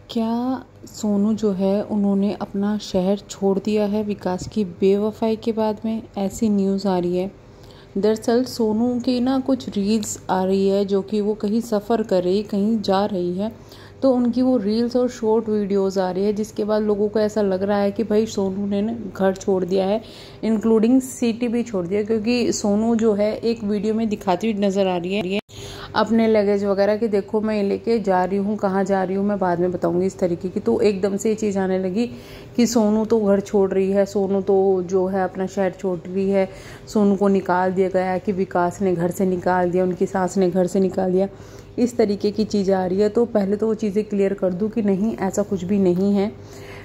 क्या सोनू जो है उन्होंने अपना शहर छोड़ दिया है विकास की बेवफाई के बाद में? ऐसी न्यूज़ आ रही है। दरअसल सोनू की ना कुछ रील्स आ रही है जो कि वो कहीं सफ़र कर रही, कहीं जा रही है, तो उनकी वो रील्स और शॉर्ट वीडियोस आ रही है, जिसके बाद लोगों को ऐसा लग रहा है कि भाई सोनू ने ना घर छोड़ दिया है, इंक्लूडिंग सिटी भी छोड़ दिया। क्योंकि सोनू जो है एक वीडियो में दिखाती हुई नज़र आ रही है अपने लगेज वगैरह कि देखो मैं लेके जा रही हूँ, कहाँ जा रही हूँ मैं बाद में बताऊंगी, इस तरीके की। तो एकदम से ये चीज़ आने लगी कि सोनू तो घर छोड़ रही है, सोनू तो जो है अपना शहर छोड़ रही है, सोनू को निकाल दिया गया, कि विकास ने घर से निकाल दिया, उनकी सास ने घर से निकाल दिया, इस तरीके की चीज़ आ रही है। तो पहले तो वो चीज़ें क्लियर कर दूँ कि नहीं, ऐसा कुछ भी नहीं है,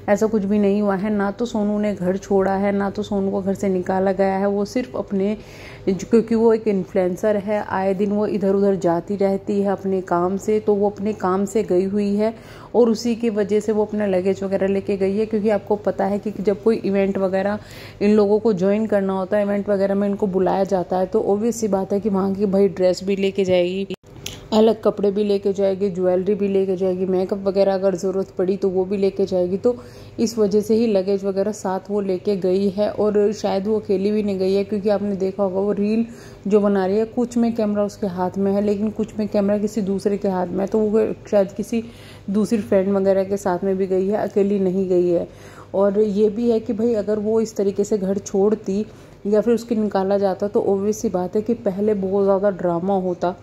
ऐसा कुछ भी नहीं हुआ है। ना तो सोनू ने घर छोड़ा है, ना तो सोनू को घर से निकाला गया है। वो सिर्फ अपने, क्योंकि वो एक इन्फ्लुएंसर है, आए दिन वो इधर उधर जाती रहती है अपने काम से, तो वो अपने काम से गई हुई है और उसी की वजह से वो अपना लगेज वगैरह लेके गई है। क्योंकि आपको पता है कि जब कोई इवेंट वगैरह इन लोगों को ज्वाइन करना होता है, इवेंट वगैरह में इनको बुलाया जाता है, तो ऑब्वियस सी बात है कि वहाँ की भाई ड्रेस भी लेके जाएगी, अलग कपड़े भी लेके जाएगी, ज्वेलरी भी लेके जाएगी, मेकअप वगैरह अगर ज़रूरत पड़ी तो वो भी लेके जाएगी। तो इस वजह से ही लगेज वगैरह साथ वो लेके गई है। और शायद वो अकेली भी नहीं गई है, क्योंकि आपने देखा होगा वो रील जो बना रही है, कुछ में कैमरा उसके हाथ में है, लेकिन कुछ में कैमरा किसी दूसरे के हाथ में है। तो वो शायद किसी दूसरी फ्रेंड वगैरह के साथ में भी गई है, अकेली नहीं गई है। और ये भी है कि भाई अगर वो इस तरीके से घर छोड़ती या फिर उसके निकाला जाता, तो ऑब्वियस सी बात है कि पहले बहुत ज़्यादा ड्रामा होता,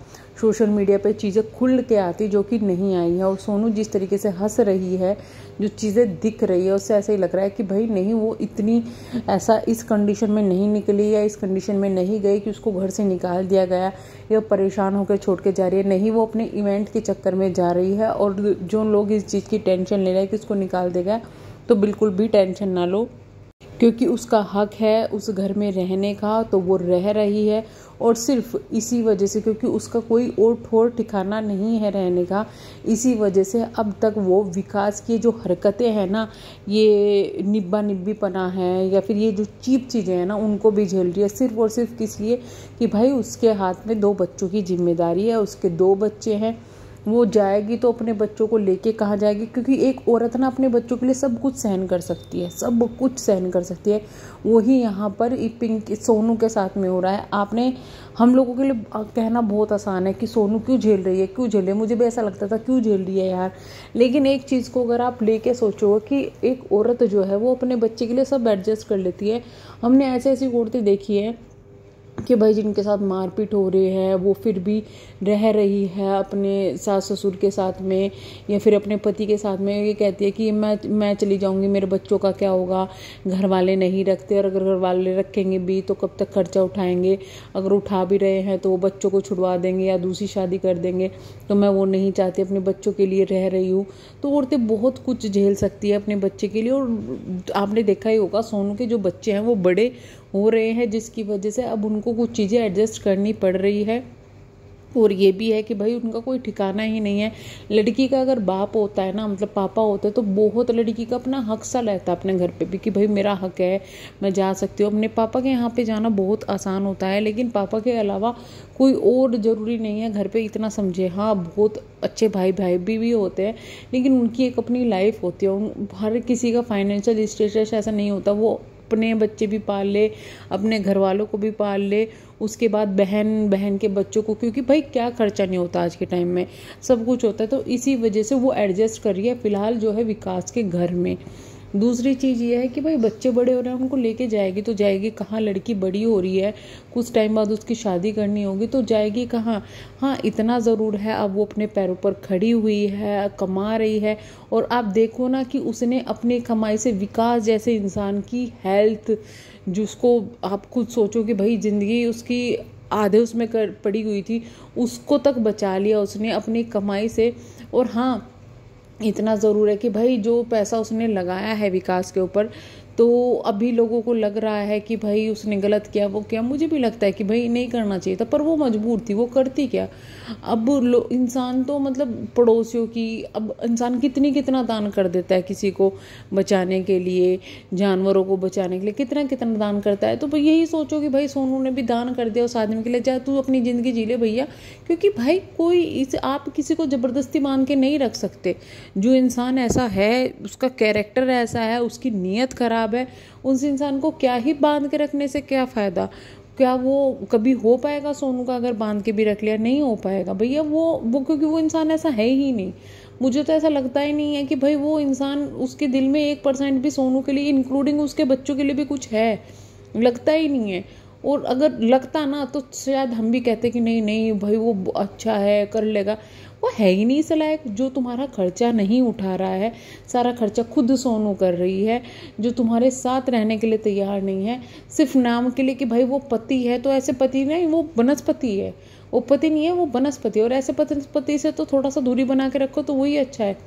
सोशल मीडिया पे चीज़ें खुल के आती, जो कि नहीं आई है। और सोनू जिस तरीके से हंस रही है, जो चीज़ें दिख रही है, उससे ऐसा ही लग रहा है कि भाई नहीं, वो इतनी ऐसा इस कंडीशन में नहीं निकली या इस कंडीशन में नहीं गई कि उसको घर से निकाल दिया गया या परेशान होकर छोड़ के जा रही है। नहीं, वो अपने इवेंट के चक्कर में जा रही है। और जो लोग इस चीज़ की टेंशन ले रहे हैं कि उसको निकाल देगा, तो बिल्कुल भी टेंशन ना लो, क्योंकि उसका हक है उस घर में रहने का, तो वो रह रही है। और सिर्फ इसी वजह से, क्योंकि उसका कोई और ठोर ठिकाना नहीं है रहने का, इसी वजह से अब तक वो विकास की जो हरकतें हैं ना, ये निब्बा निब्बीपना है या फिर ये जो चीप चीज़ें हैं ना, उनको भी झेल रही है। सिर्फ और सिर्फ किस लिए कि भाई उसके हाथ में 2 बच्चों की जिम्मेदारी है, उसके 2 बच्चे हैं। वो जाएगी तो अपने बच्चों को लेके कहाँ जाएगी? क्योंकि एक औरत ना अपने बच्चों के लिए सब कुछ सहन कर सकती है, सब कुछ सहन कर सकती है। वही यहाँ पर पिंक सोनू के साथ में हो रहा है। आपने, हम लोगों के लिए कहना बहुत आसान है कि सोनू क्यों झेल रही है, क्यों झेल रही है। मुझे भी ऐसा लगता था क्यों झेल रही है यार। लेकिन एक चीज़ को अगर आप लेके सोचो कि एक औरत जो है वो अपने बच्चे के लिए सब एडजस्ट कर लेती है। हमने ऐसी ऐसी औरतें देखी है कि भाई जिनके साथ मारपीट हो रही है, वो फिर भी रह रही है अपने सास ससुर के साथ में या फिर अपने पति के साथ में। ये कहती है कि मैं चली जाऊंगी, मेरे बच्चों का क्या होगा, घर वाले नहीं रखते, और अगर घर वाले रखेंगे भी तो कब तक खर्चा उठाएंगे, अगर उठा भी रहे हैं तो वो बच्चों को छुड़वा देंगे या दूसरी शादी कर देंगे, तो मैं वो नहीं चाहती, अपने बच्चों के लिए रह रही हूँ। तो औरतें बहुत कुछ झेल सकती है अपने बच्चे के लिए। और आपने देखा ही होगा सोनू के जो बच्चे हैं वो बड़े हो रहे हैं, जिसकी वजह से अब उनको कुछ चीज़ें एडजस्ट करनी पड़ रही है। और ये भी है कि भाई उनका कोई ठिकाना ही नहीं है। लड़की का अगर बाप होता है ना, मतलब पापा होता है, तो बहुत लड़की का अपना हक सा रहता है अपने घर पे भी कि भाई मेरा हक है, मैं जा सकती हूँ। अपने पापा के यहाँ पे जाना बहुत आसान होता है, लेकिन पापा के अलावा कोई और ज़रूरी नहीं है घर पे, इतना समझे। हाँ, बहुत अच्छे भाई भी होते हैं, लेकिन उनकी एक अपनी लाइफ होती है। हर किसी का फाइनेंशियल स्टेटस ऐसा नहीं होता, वो अपने बच्चे भी पाल ले, अपने घर वालों को भी पाल ले, उसके बाद बहन के बच्चों को, क्योंकि भाई क्या खर्चा नहीं होता आज के टाइम में, सब कुछ होता है। तो इसी वजह से वो एडजस्ट कर रही है फिलहाल जो है विकास के घर में। दूसरी चीज़ ये है कि भाई बच्चे बड़े हो रहे हैं, उनको लेके जाएगी तो जाएगी कहाँ? लड़की बड़ी हो रही है, कुछ टाइम बाद उसकी शादी करनी होगी, तो जाएगी कहाँ? हाँ, इतना ज़रूर है, अब वो अपने पैरों पर खड़ी हुई है, कमा रही है। और आप देखो ना कि उसने अपनी कमाई से विकास जैसे इंसान की हेल्थ, जिसको आप खुद सोचो कि भाई ज़िंदगी उसकी आधे उसमें पड़ी हुई थी, उसको तक बचा लिया उसने अपनी कमाई से। और हाँ, इतना ज़रूर है कि भाई जो पैसा उसने लगाया है विकास के ऊपर, तो अभी लोगों को लग रहा है कि भाई उसने गलत किया, वो क्या, मुझे भी लगता है कि भाई नहीं करना चाहिए था, पर वो मजबूर थी, वो करती क्या। अब इंसान तो मतलब पड़ोसियों की, अब इंसान कितना दान कर देता है किसी को बचाने के लिए, जानवरों को बचाने के लिए कितना दान करता है। तो भाई यही सोचो कि भाई सोनू ने भी दान कर दिया उस आदमी के लिए, जा तू अपनी ज़िंदगी जी ले भैया, क्योंकि भाई आप किसी को ज़बरदस्ती मान के नहीं रख सकते। जो इंसान ऐसा है, उसका कैरेक्टर ऐसा है, उसकी नीयत खराब है, उस इंसान को क्या ही बांध के रखने से क्या फ़ायदा। क्या वो कभी हो पाएगा सोनू का, अगर बांध के भी रख लिया नहीं हो पाएगा भैया। वो क्योंकि वो इंसान ऐसा है ही नहीं। मुझे तो ऐसा लगता ही नहीं है कि भाई वो इंसान, उसके दिल में 1% भी सोनू के लिए, इंक्लूडिंग उसके बच्चों के लिए भी कुछ है, लगता ही नहीं है। और अगर लगता ना तो शायद हम भी कहते कि नहीं नहीं भाई वो अच्छा है, कर लेगा। वो है ही नहीं इस लायक। जो तुम्हारा खर्चा नहीं उठा रहा है, सारा खर्चा खुद सोनू कर रही है, जो तुम्हारे साथ रहने के लिए तैयार नहीं है, सिर्फ नाम के लिए कि भाई वो पति है। तो ऐसे पति नहीं, वो वनस्पति है, वो पति नहीं है, वो वनस्पति। और ऐसे पति से तो थोड़ा सा दूरी बना के रखो तो वही अच्छा है।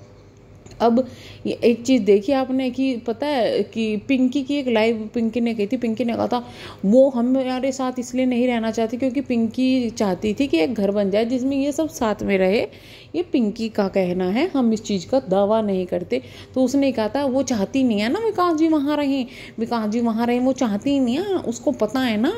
अब ये एक चीज़ देखी आपने कि पता है कि पिंकी की एक लाइव पिंकी ने कही थी, पिंकी ने कहा था वो हमारे साथ इसलिए नहीं रहना चाहती क्योंकि पिंकी चाहती थी कि एक घर बन जाए जिसमें ये सब साथ में रहे। ये पिंकी का कहना है, हम इस चीज़ का दावा नहीं करते। तो उसने कहा था वो चाहती नहीं है ना विकास जी वहाँ रहें, विकास जी वहाँ रहें, वो चाहती ही नहीं है, उसको पता है ना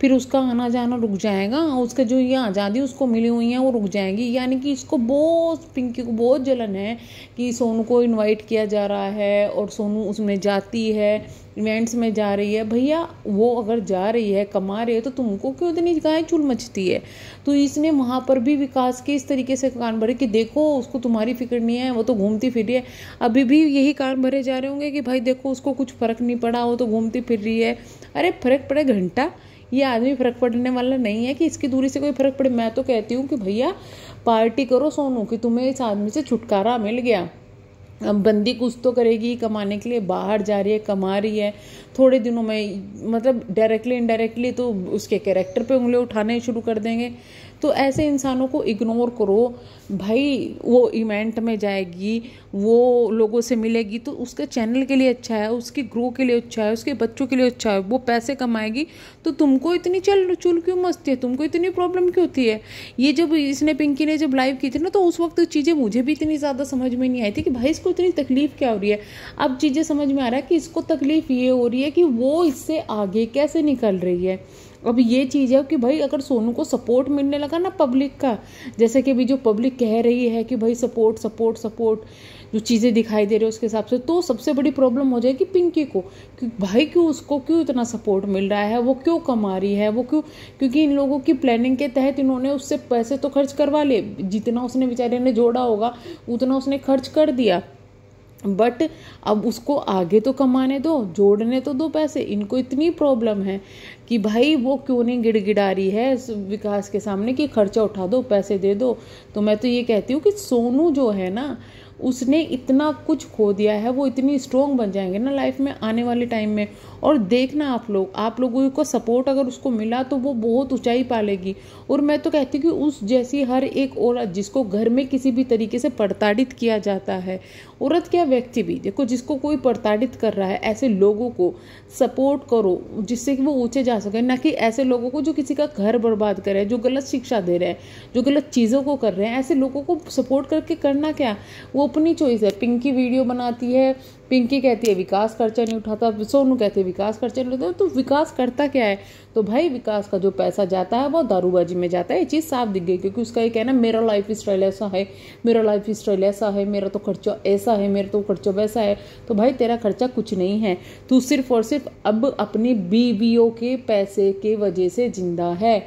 फिर उसका आना जाना रुक जाएगा, उसके जो ये आज़ादी उसको मिली हुई है वो रुक जाएंगी। यानी कि इसको बहुत, पिंकी को बहुत जलन है कि सोनू को इनवाइट किया जा रहा है और सोनू उसमें जाती है, इवेंट्स में जा रही है। भैया वो अगर जा रही है, कमा रही है, तो तुमको क्यों इतनी गाय चुल मचती है। तो इसने वहाँ पर भी विकास के इस तरीके से कान भरे कि देखो उसको तुम्हारी फिक्र नहीं है, वो तो घूमती फिर रही है। अभी भी यही कान भरे जा रहे होंगे कि भाई देखो उसको कुछ फर्क नहीं पड़ा, वो तो घूमती फिर रही है। अरे फर्क पड़े घंटा, ये आदमी फर्क पड़ने वाला नहीं है कि इसकी दूरी से कोई फर्क पड़े। मैं तो कहती हूँ कि भैया पार्टी करो सोनू कि तुम्हें इस आदमी से छुटकारा मिल गया। अब बंदी कुछ तो करेगी कमाने के लिए, बाहर जा रही है, कमा रही है, थोड़े दिनों में मतलब डायरेक्टली इनडायरेक्टली तो उसके कैरेक्टर पे उंगली उठाने शुरू कर देंगे। तो ऐसे इंसानों को इग्नोर करो भाई। वो इवेंट में जाएगी, वो लोगों से मिलेगी तो उसके चैनल के लिए अच्छा है, उसकी ग्रो के लिए अच्छा है, उसके बच्चों के लिए अच्छा है, वो पैसे कमाएगी। तो तुमको इतनी चुल क्यों मचती है, तुमको इतनी प्रॉब्लम क्यों होती है। ये जब इसने पिंकी ने जब लाइव की थी ना, तो उस वक्त चीज़ें मुझे भी इतनी ज़्यादा समझ में नहीं आई थी कि भाई इसको इतनी तकलीफ क्या हो रही है। अब चीज़ें समझ में आ रहा है कि इसको तकलीफ ये हो रही है कि वो इससे आगे कैसे निकल रही है। अब ये चीज़ है कि भाई अगर सोनू को सपोर्ट मिलने लगा ना पब्लिक का, जैसे कि अभी जो पब्लिक कह रही है कि भाई सपोर्ट सपोर्ट सपोर्ट, जो चीज़ें दिखाई दे रही है उसके हिसाब से, तो सबसे बड़ी प्रॉब्लम हो जाएगी पिंकी को कि भाई उसको क्यों इतना सपोर्ट मिल रहा है, वो क्यों कमा रही है, वो क्यों। क्योंकि इन लोगों की प्लानिंग के तहत इन्होंने उससे पैसे तो खर्च करवा ले, जितना उसने बेचारे ने जोड़ा होगा उतना उसने खर्च कर दिया। बट अब उसको आगे तो कमाने दो, जोड़ने तो दो पैसे। इनको इतनी प्रॉब्लम है कि भाई वो क्यों नहीं गिड़गिड़ा रही है विकास के सामने कि खर्चा उठा दो, पैसे दे दो। तो मैं तो ये कहती हूँ कि सोनू जो है ना, उसने इतना कुछ खो दिया है, वो इतनी स्ट्रोंग बन जाएंगे ना लाइफ में आने वाले टाइम में। और देखना आप लोगों को सपोर्ट अगर उसको मिला तो वो बहुत ऊंचाई पालेगी। और मैं तो कहती हूँ कि उस जैसी हर एक औरत जिसको घर में किसी भी तरीके से प्रताड़ित किया जाता है, औरत क्या व्यक्ति भी देखो, जिसको कोई प्रताड़ित कर रहा है, ऐसे लोगों को सपोर्ट करो जिससे कि वो ऊंचे जा सके। ना कि ऐसे लोगों को जो किसी का घर बर्बाद कर रहे हैं, जो गलत शिक्षा दे रहे हैं, जो गलत चीज़ों को कर रहे हैं, ऐसे लोगों को सपोर्ट करके करना क्या। वो अपनी चॉइस है। पिंकी वीडियो बनाती है, पिंकी कहती है विकास खर्चा नहीं उठाता, सोनू कहते हैं विकास खर्चा नहीं उठाता। तो विकास करता क्या है। तो भाई विकास का जो पैसा जाता है वो दारूबाजी में जाता है, ये चीज़ साफ दिख गई। क्योंकि उसका ये कहना मेरा लाइफ स्टाइल ऐसा है, मेरा लाइफ स्टाइल ऐसा है, मेरा तो खर्चा ऐसा है, मेरा तो खर्चा वैसा है। तो भाई तेरा खर्चा कुछ नहीं है, तू सिर्फ और सिर्फ अब अपनी बीवियों के पैसे के वजह से जिंदा है।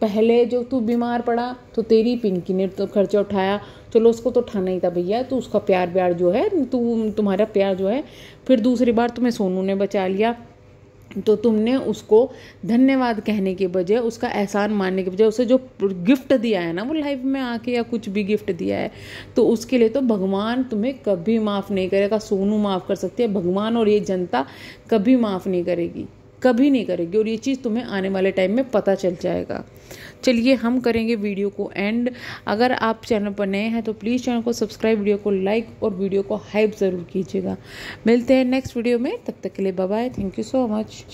पहले जो तू बीमार पड़ा तो तेरी पिंकी ने तो खर्चा उठाया, चलो उसको तो उठाना ही था भैया। तो उसका प्यार जो है, तुम्हारा प्यार जो है, फिर दूसरी बार तुम्हें सोनू ने बचा लिया। तो तुमने उसको धन्यवाद कहने के बजाय, उसका एहसान मानने के बजाय, उसे जो गिफ्ट दिया है ना वो लाइफ में आके, या कुछ भी गिफ्ट दिया है, तो उसके लिए तो भगवान तुम्हें कभी माफ़ नहीं करेगा। सोनू माफ़ कर सकती है, भगवान और ये जनता कभी माफ़ नहीं करेगी, कभी नहीं करेगी, और ये चीज़ तुम्हें आने वाले टाइम में पता चल जाएगा। चलिए हम करेंगे वीडियो को एंड। अगर आप चैनल पर नए हैं तो प्लीज़ चैनल को सब्सक्राइब, वीडियो को लाइक और वीडियो को हाइप ज़रूर कीजिएगा। मिलते हैं नेक्स्ट वीडियो में, तब तक के लिए bye bye, thank you so much.